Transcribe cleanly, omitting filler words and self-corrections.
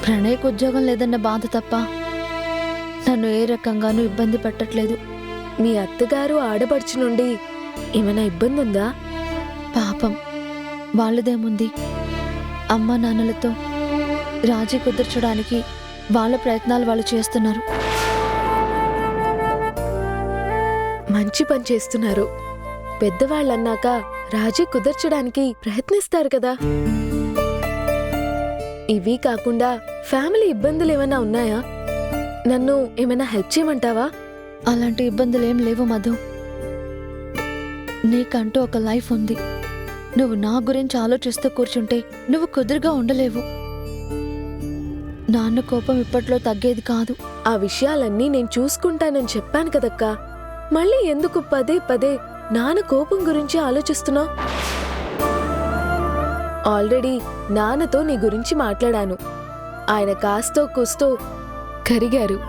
ప్రణయ్కి ఉద్యోగం లేదన్న బాధ తప్ప నన్ను ఏ రకంగానూ ఇబ్బంది పెట్టట్లేదు. మీ అత్తగారు ఆడపడుచు నుండి ఏమైనా ఇబ్బంది ఉందా? పాపం వాళ్ళదేముంది, అమ్మా నాన్నలతో రాజీ కుదర్చడానికి వాళ్ళ ప్రయత్నాలు వాళ్ళు చేస్తున్నారు. మంచి పని చేస్తున్నారు. పెద్దవాళ్ళన్నాక రాజీ కుదర్చడానికి ప్రయత్నిస్తారు కదా. ఇవి కాకుండా ఫ్యామిలీ ఇబ్బందులు ఏమైనా ఉన్నాయా? నన్ను ఏమైనా హెల్ప్ చేయమంటావా? అలాంటి ఇబ్బందులేం లేవు మధు. నీకంటూ ఒక లైఫ్ ఉంది. నువ్వు నా గురించి ఆలోచిస్తూ కూర్చుంటే నువ్వు కుదురుగా ఉండలేవు. నాన్న కోపం ఇప్పట్లో తగ్గేది కాదు. ఆ విషయాలన్నీ నేను చూసుకుంటానని చెప్పాను కదక్కా. మళ్ళీ ఎందుకు పదే పదే నాన్న కోపం గురించి ఆలోచిస్తున్నావు? ఆల్రెడీ నాన్నతో నీ గురించి మాట్లాడాను. ఆయన కాస్తో కూస్తో కరిగారు.